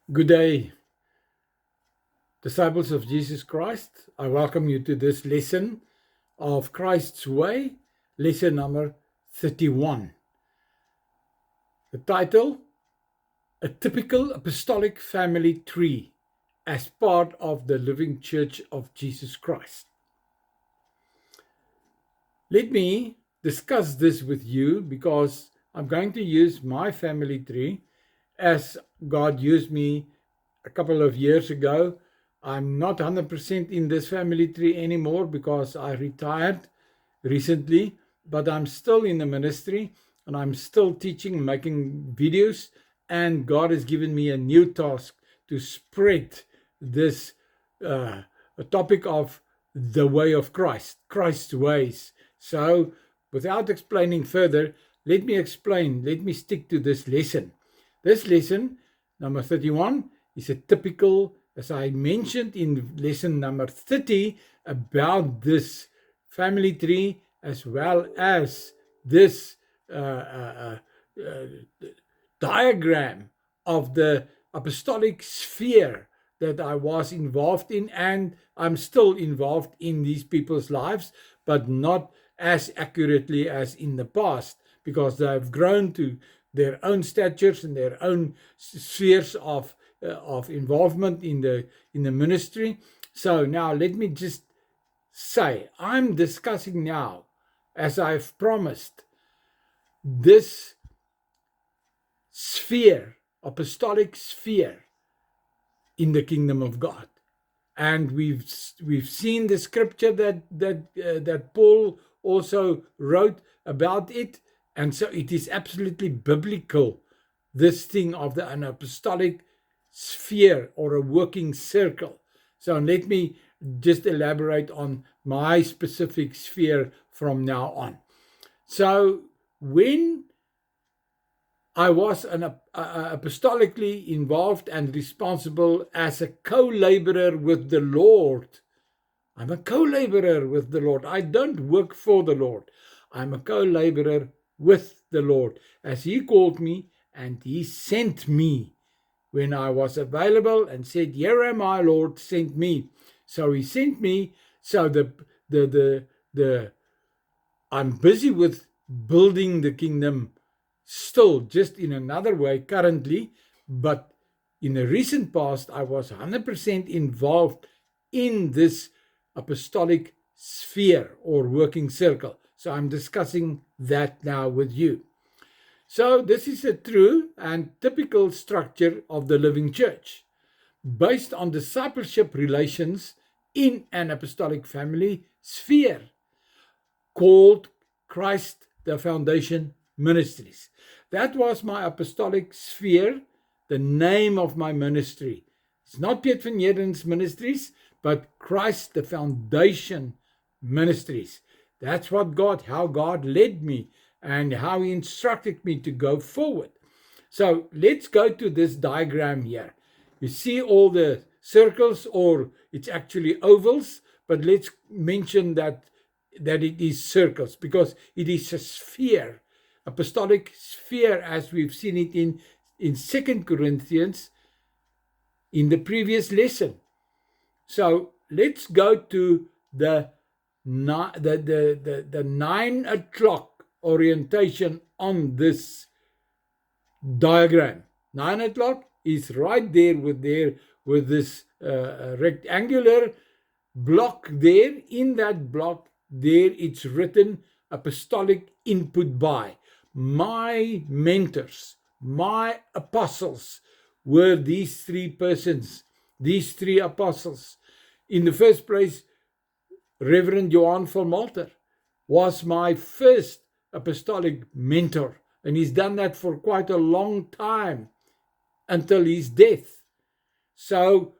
Good day, disciples of Jesus Christ. I welcome you to this lesson of Christ's Way, lesson number 31. The title, A Typical Apostolic Family Tree as part of the Living Church of Jesus Christ. Let me discuss this with you because I'm going to use my family tree as God used me a couple of years ago. I'm not 100% in this family tree anymore because I retired recently, but I'm still in the ministry and I'm still teaching, making videos, and God has given me a new task to spread this topic of the way of Christ, Christ's ways. So, without explaining further, let me stick to this lesson. This lesson, number 31, is a typical, as I mentioned in lesson number 30, about this family tree as well as this diagram of the apostolic sphere that I was involved in, and I'm still involved in these people's lives, but not as accurately as in the past, because they have grown to their own statures and their own spheres of involvement in the ministry. So now let me just say, I'm discussing now, as I've promised, this sphere, apostolic sphere in the kingdom of God. And we've seen the scripture that Paul also wrote about it, and so it is absolutely biblical, this thing of an apostolic sphere or a working circle. So let me just elaborate on my specific sphere from now on. So when I was apostolically involved and responsible as a co-laborer with the Lord. I'm a co-laborer with the Lord. I don't work for the Lord. I'm a co-laborer with the Lord, as He called me and He sent me when I was available and said, "Here am I, Lord, send me." So He sent me. So I'm busy with building the kingdom still, just in another way currently, but in the recent past, I was 100% involved in this apostolic sphere or working circle. So I'm discussing that now with you. So this is a true and typical structure of the living church, based on discipleship relations in an apostolic family sphere, called Christ the Foundation Ministries. That was my apostolic sphere, the name of my ministry. It's not Piet van Heerden's Ministries, but Christ the Foundation Ministries. That's what how God led me and how He instructed me to go forward. So let's go to this diagram here. You see all the circles, or it's actually ovals, but let's mention that it is circles because it is a sphere, apostolic sphere, as we've seen it in 2 Corinthians in the previous lesson. So let's go to the 9 o'clock orientation on this diagram. 9 o'clock is right there with this rectangular block there. In that block there, it's written apostolic input by. My mentors, my apostles were these three persons, these three apostles. In the first place, Reverend Johan van Malter was my first apostolic mentor, and he's done that for quite a long time until his death. So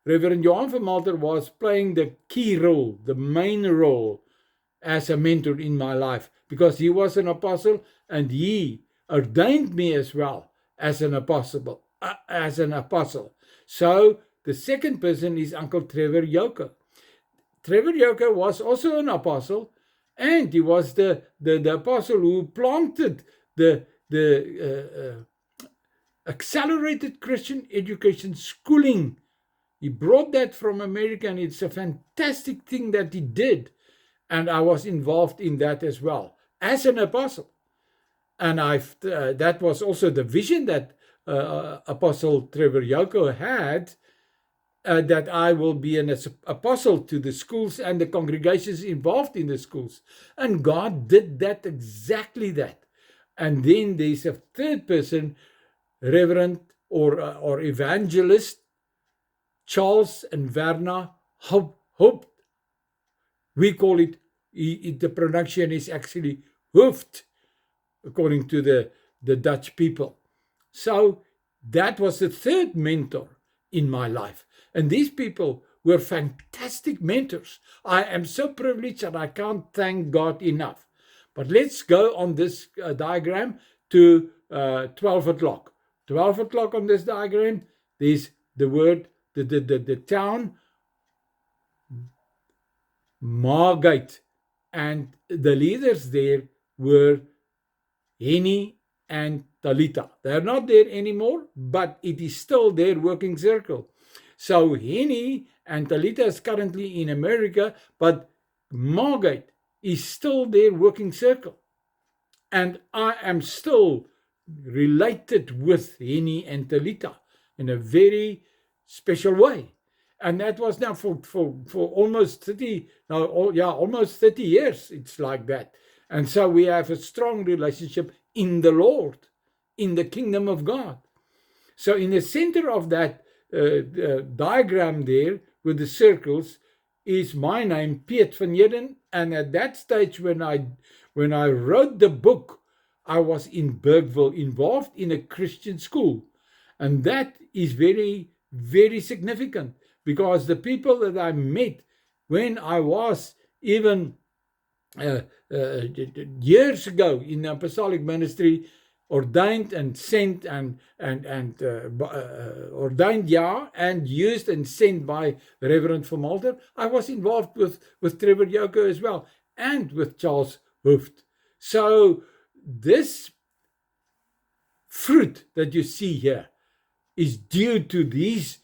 Reverend Johan van Malter was playing the key role, the main role as a mentor in my life, because he was an apostle and he ordained me as well as an apostle. So the second person is Uncle Trevor Yoker. Trevor Yoker was also an apostle, and he was the apostle who planted the accelerated Christian education schooling. He brought that from America, and it's a fantastic thing that he did. And I was involved in that as well as an apostle. And that was also the vision that Apostle Trevor Yoko had, that I will be an apostle to the schools and the congregations involved in the schools. And God did that, exactly that. And then there's a third person, Reverend or Evangelist Charles and Werner Hooft. We call it, the pronunciation is actually Hooft, according to the Dutch people. So that was the third mentor in my life. And these people were fantastic mentors. I am so privileged, and I can't thank God enough. But let's go on this diagram to 12 o'clock. 12 o'clock on this diagram, there's the word, the town, Margate. And the leaders there were Henny and Talita. They're not there anymore, but it is still their working circle. So Henny and Talita is currently in America, but Margate is still their working circle. And I am still related with Henny and Talita in a very special way. And that was now for almost 30, almost 30 years. It's like that. And so we have a strong relationship in the Lord, in the kingdom of God. So in the center of that diagram there with the circles is my name, Piet van Heerden. And at that stage, when I wrote the book, I was in Bergville, involved in a Christian school. And that is very, very significant, because the people that I met when I was even years ago in the apostolic ministry, ordained and sent and ordained, and used and sent by Reverend Vermalter. I was involved with Trevor Yoko as well, and with Charles Hooft. So this fruit that you see here is due to these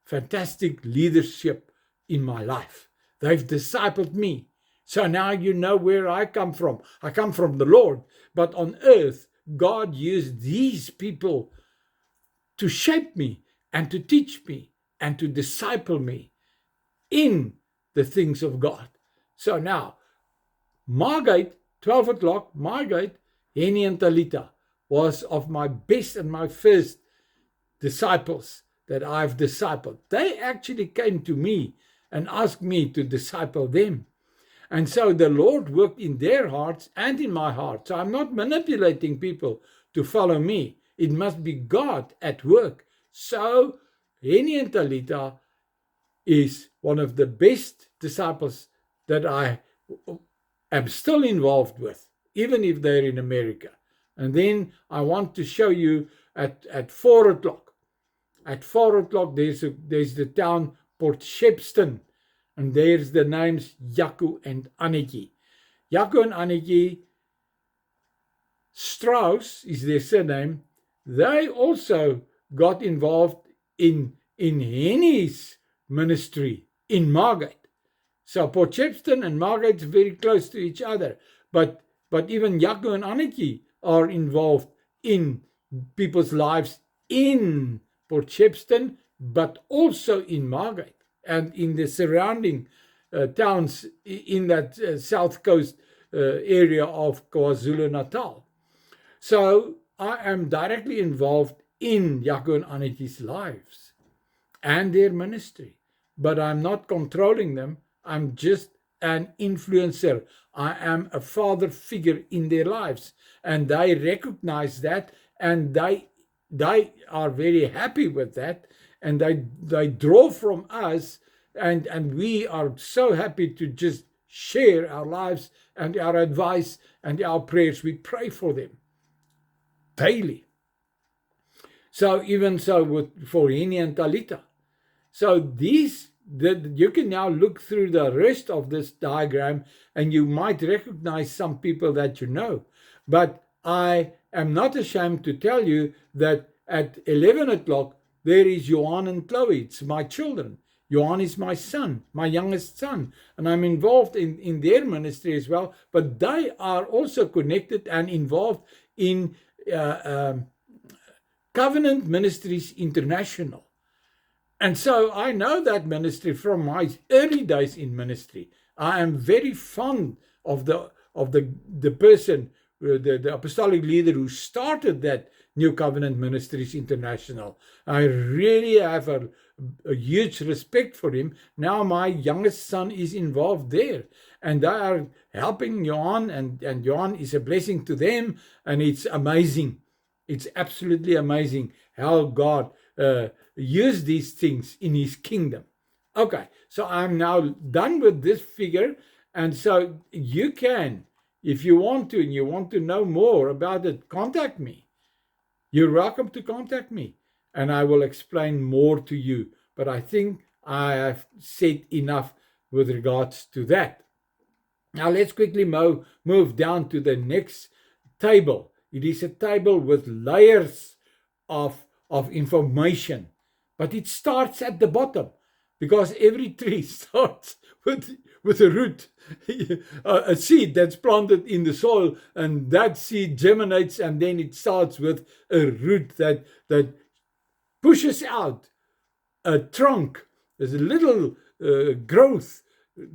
fantastic leadership in my life. They've discipled me. So now you know where I come from. I come from the Lord. But on earth, God used these people to shape me and to teach me and to disciple me in the things of God. So now, Margate, 12 o'clock, Margate, Henny and Talita was of my best and my first disciples that I've discipled. They actually came to me and asked me to disciple them. And so the Lord worked in their hearts and in my heart. So I'm not manipulating people to follow me. It must be God at work. So Henny and Talita is one of the best disciples that I am still involved with, even if they're in America. And then I want to show you at 4 o'clock. At 4 o'clock, there's the town Port Shepstone. And there's the names Jaco and Annetjie. Jaco and Annetjie Strauss is their surname. They also got involved in Henny's ministry in Margate. So Port Shepstone and Margate is very close to each other. But even Jaco and Annetjie are involved in people's lives in Port Shepstone, but also in Margate and in the surrounding towns in that south coast area of KwaZulu-Natal. So I am directly involved in Jaco and Annetjie's lives and their ministry, but I'm not controlling them. I'm just an influencer. I am a father figure in their lives, and they recognize that, and they are very happy with that, and they draw from us, and we are so happy to just share our lives and our advice and our prayers. We pray for them daily. So even so for Henny and Talita. So you can now look through the rest of this diagram, and you might recognize some people that you know. But I am not ashamed to tell you that at 11 o'clock, there is Johan and Chloe. It's my children. Johan is my son, my youngest son, and I'm involved in their ministry as well. But they are also connected and involved in Covenant Ministries International. And so I know that ministry from my early days in ministry. I am very fond of the person, the apostolic leader who started that New Covenant Ministries International. I really have a huge respect for him. Now my youngest son is involved there, and they are helping Johan, and Johan is a blessing to them, and it's amazing. It's absolutely amazing how God used these things in his kingdom. Okay, so I'm now done with this figure, and so you can, if you want to, and you want to know more about it, contact me. You're welcome to contact me, and I will explain more to you. But I think I have said enough with regards to that. Now let's quickly move down to the next table. It is a table with layers of information, but it starts at the bottom, because every tree starts with a root, a seed that's planted in the soil, and that seed germinates, and then it starts with a root that pushes out a trunk. There's a little growth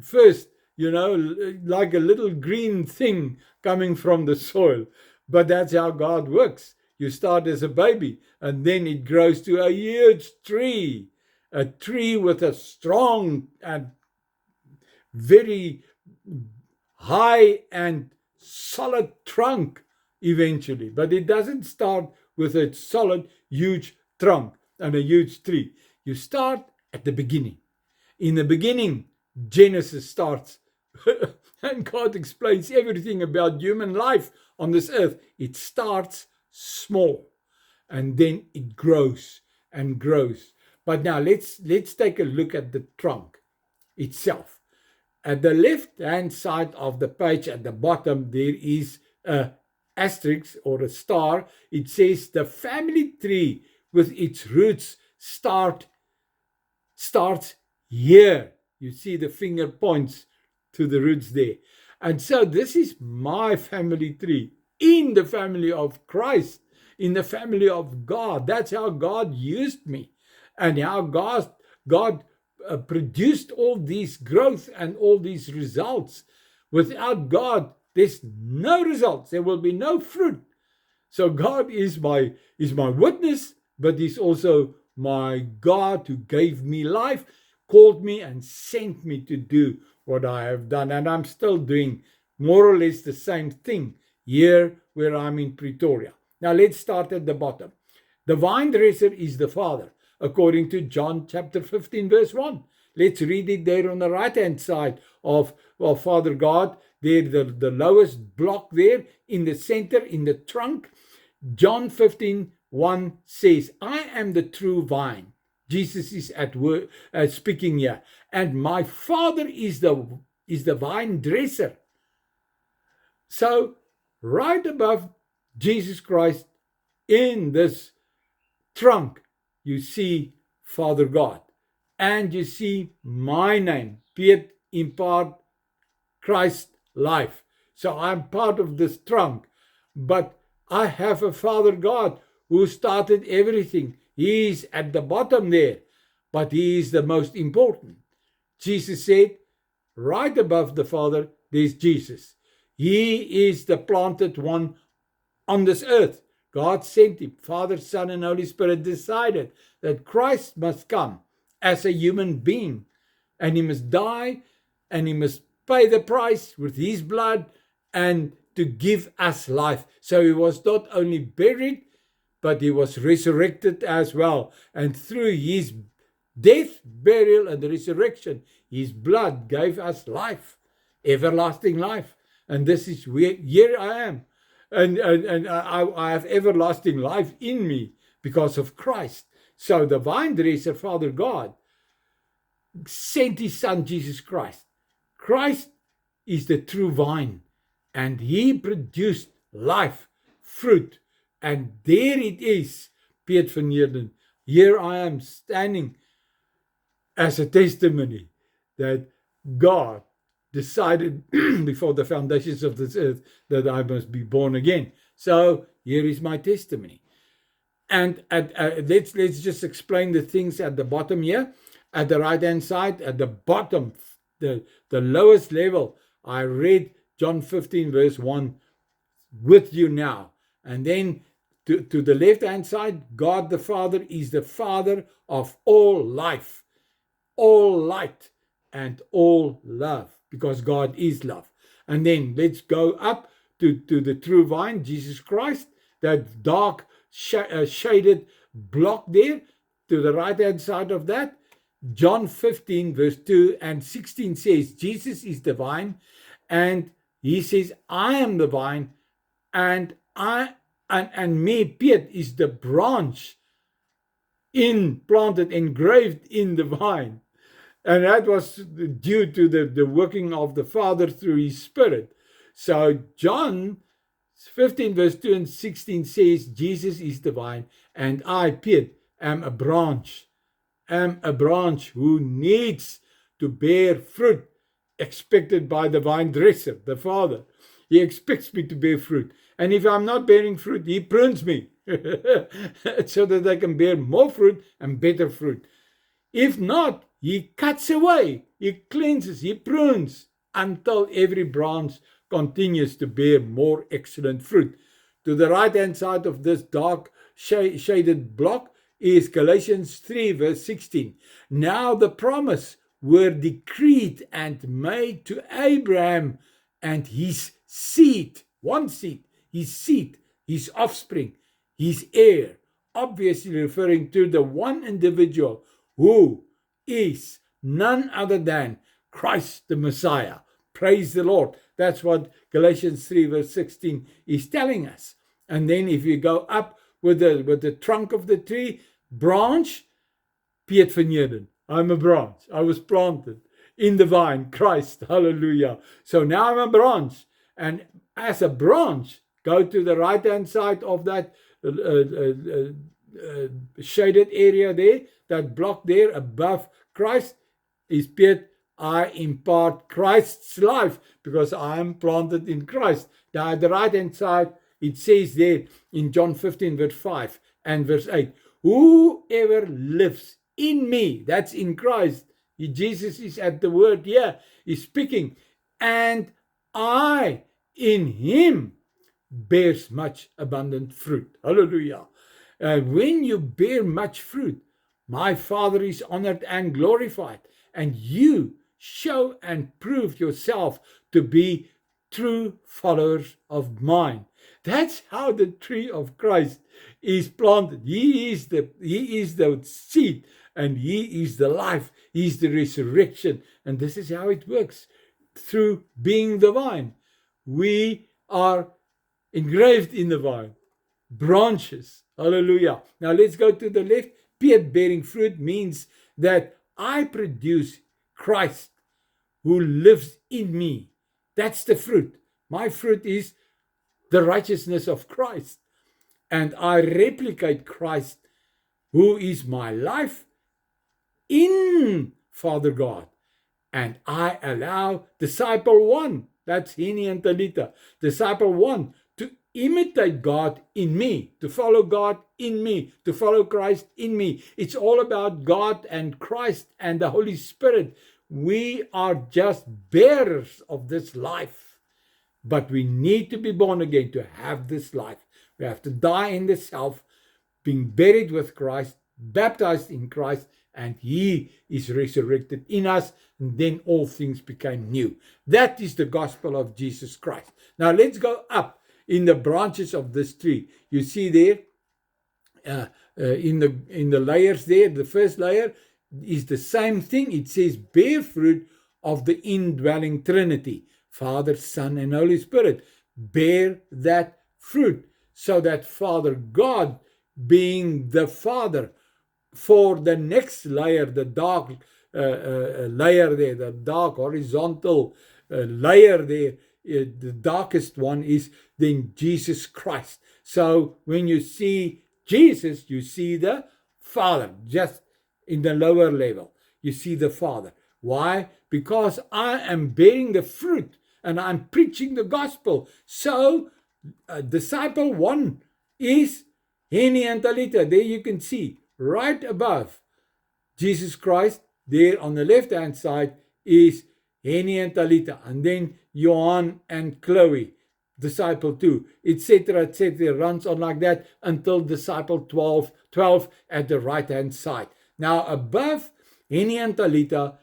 first, like a little green thing coming from the soil. But that's how God works. You start as a baby, and then it grows to a huge tree, a tree with a strong and very high and solid trunk eventually. But it doesn't start with a solid, huge trunk and a huge tree. You start at the beginning. In the beginning, Genesis starts. And God explains everything about human life on this earth. It starts small, and then it grows and grows. But now let's take a look at the trunk itself. At the left-hand side of the page at the bottom, there is a asterisk or a star. It says the family tree with its roots starts here. You see the finger points to the roots there. And so this is my family tree in the family of Christ, in the family of God. That's how God used me, and how God produced all these growth and all these results. Without God, there's no results. There will be no fruit. So God is my witness, but he's also my God who gave me life, called me, and sent me to do what I have done. And I'm still doing more or less the same thing here where I'm in Pretoria. Now let's start at the bottom. The vine dresser is the Father, according to John chapter 15, verse 1. Let's read it there on the right-hand side of Father God. There, the lowest block there in the center, in the trunk. John 15:1 says, I am the true vine. Jesus is at work, speaking here. And my Father is the vine dresser. So, right above Jesus Christ in this trunk, you see Father God. And you see my name, Piet Impart Christ life. So I'm part of this trunk. But I have a Father God who started everything. He's at the bottom there, but he is the most important. Jesus said, right above the Father, there's Jesus. He is the planted one on this earth. God sent him. Father, Son, and Holy Spirit decided that Christ must come as a human being, and he must die, and he must pay the price with his blood, and to give us life. So he was not only buried, but he was resurrected as well. And through his death, burial, and resurrection, his blood gave us life, everlasting life. And this is where here I am. And I have everlasting life in me because of Christ. So the vine dresser, Father God, sent his Son, Jesus Christ. Christ is the true vine, and he produced life, fruit, and there it is. Piet van Heerden, here I am standing as a testimony that God decided before the foundations of this earth that I must be born again. So here is my testimony. And let's just explain the things at the bottom here. At the right-hand side, at the bottom, the lowest level, I read John 15 verse 1 with you now. And then to the left-hand side, God the Father is the Father of all life, all light, and all love, because God is love. And then let's go up to the true vine, Jesus Christ, that dark shaded block there, to the right-hand side of that. John 15 verse 2 and 16 says, Jesus is the vine, and he says, I am the vine, and me, Piet, is the branch planted, engraved in the vine. And that was due to the working of the Father through his Spirit. So John 15 verse 2 and 16 says, Jesus is the vine, and I, Piet, am a branch who needs to bear fruit expected by the vine dresser, the Father. He expects me to bear fruit. And if I'm not bearing fruit, he prunes me so that I can bear more fruit and better fruit. If not, he cuts away, he cleanses, he prunes until every branch continues to bear more excellent fruit. To the right-hand side of this dark shaded block is Galatians 3 verse 16. Now the promise were decreed and made to Abraham and his seed, one seed, his offspring, his heir, obviously referring to the one individual who is none other than Christ the Messiah. Praise the Lord. That's what Galatians 3 verse 16 is telling us. And then if you go up with the trunk of the tree, branch, Piet van Heerden. I'm a branch. I was planted in the vine, Christ. Hallelujah. So now I'm a branch. And as a branch, go to the right-hand side of that shaded area there, that block there above Christ is Piet. I impart Christ's life because I am planted in Christ. Now at the right-hand side, it says there in John 15 verse 5 and verse 8, whoever lives in me, that's in Christ. Jesus is at the word here, he's speaking, and I in him bears much abundant fruit. Hallelujah. When you bear much fruit, my Father is honored and glorified, and you show and prove yourself to be true followers of mine. That's how the tree of Christ is planted. He is the seed, and he is the life. He is the resurrection. And this is how it works. Through being the vine, we are engraved in the vine, branches. Hallelujah. Now let's go to the left. Piet, bearing fruit, means that I produce Christ who lives in me. That's the fruit. My fruit is the righteousness of Christ. And I replicate Christ, who is my life, in Father God. And I allow disciple one, that's Hini and Talita, disciple one, to imitate God in me, to follow God in me, to follow Christ in me. It's all about God and Christ and the Holy Spirit. We are just bearers of this life, but we need to be born again to have this life. We have to die in the self, being buried with Christ, baptized in Christ, and He is resurrected in us, and then all things became new. That is the gospel of Jesus Christ. Now let's go up in the branches of this tree. You see there, in the layers there, the first layer is the same thing. It says bear fruit of the indwelling Trinity, Father, Son, and Holy Spirit. Bear that fruit, so that Father God, being the Father, for the next layer, the dark layer there, the dark horizontal layer there, the darkest one is then Jesus Christ. So when you see Jesus, you see the Father, just in the lower level. You see the Father. Why? Because I am bearing the fruit and I'm preaching the gospel. So, disciple 1 is Henny and Talita. There you can see, right above Jesus Christ, there on the left-hand side is Henny and Talita. And then Johan and Chloe, disciple 2, etc., runs on like that until disciple 12 at the right-hand side. Now, above Henny and Talita,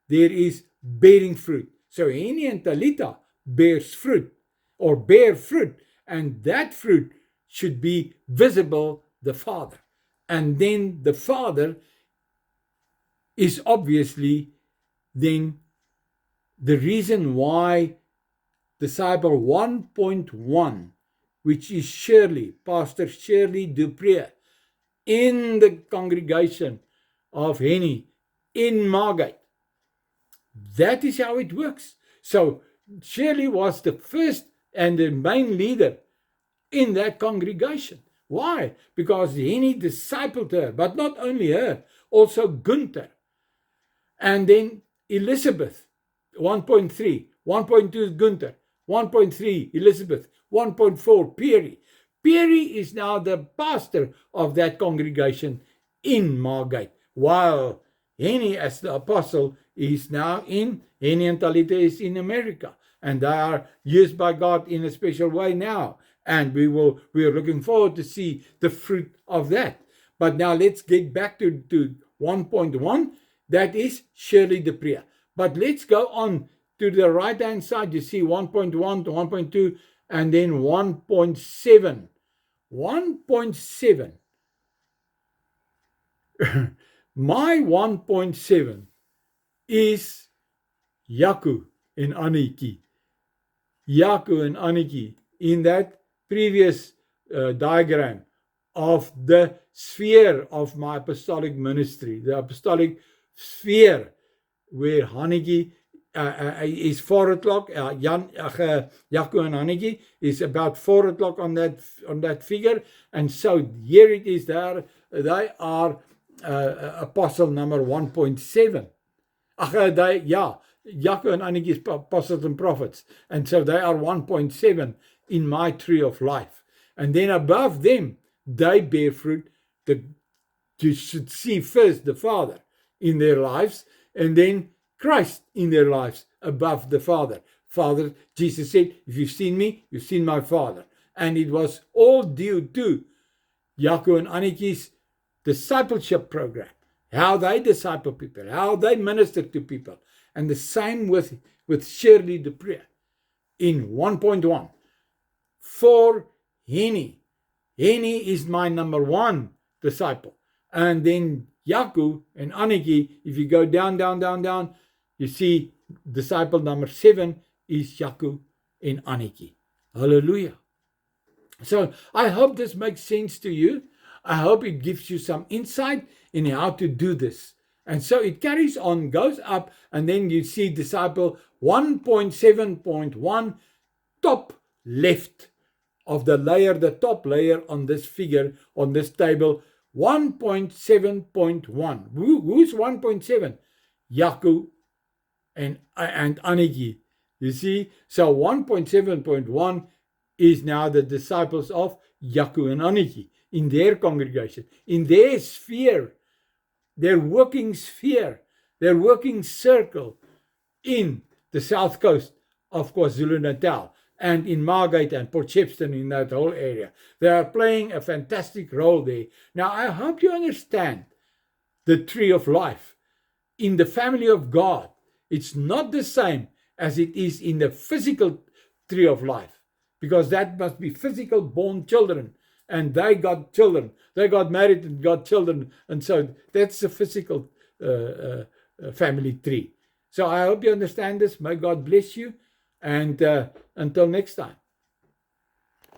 there is bearing fruit. So Henny and Talita bears fruit or bear fruit, and that fruit should be visible, the Father. And then the Father is obviously then the reason why disciple 1.1, which is Shirley, Pastor Shirley Dupree, in the congregation of Henny in Margate. That is how it works. So Shirley was the first and the main leader in that congregation. Why? Because Henny discipled her, but not only her, also Gunther. And then Elizabeth, 1.3, 1.2 is Gunther, 1.3 Elizabeth, 1.4 Perry. Perry is now the pastor of that congregation in Margate, while Henny as the apostle is now Henny and Talita is in America, and they are used by God in a special way now, and we are looking forward to see the fruit of that. But now let's get back to 1.1. That is Shirley Dupree. But let's go on to the right-hand side. You see 1.1 to 1.2 and then 1.7. 1.7. My 1.7 is Jaco and Annetjie. Jaco and Annetjie in that previous diagram of the sphere of my apostolic ministry, the apostolic sphere where Annetjie is 4 o'clock. Jaco and Annetjie is about 4 o'clock on that figure, and so here it is. There they are apostle number 1.7. Jaco and Annetjie is apostles and prophets, and so they are 1.7 in my tree of life. And then above them, they bear fruit. You should see first the Father in their lives, and then Christ in their lives above the Father. Father, Jesus said, if you've seen me, you've seen my Father. And it was all due to Jaco and Annetjie's discipleship program, how they disciple people, how they minister to people. And the same with Shirley Dupree in 1.1. For Henny. Henny is my number 1 disciple. And then Jaco and Annetjie, if you go down, you see disciple number 7 is Jaco and Annetjie. Hallelujah. So I hope this makes sense to you. I hope it gives you some insight in how to do this. And so it carries on, goes up, and then you see disciple 1.7.1, top left of the layer, the top layer on this figure, on this table, 1.7.1. Who's 1.7? Jaco and Annetjie. You see? So 1.7.1 is now the disciples of Jaco and Annetjie in their congregation, in their sphere, their working sphere, their working circle in the south coast of KwaZulu-Natal and in Margate and Port Shepstone, in that whole area. They are playing a fantastic role there. Now, I hope you understand the tree of life. In the family of God, it's not the same as it is in the physical tree of life, because that must be physical born children, and they got children. They got married and got children, and so that's the physical family tree. So I hope you understand this. May God bless you, and until next time.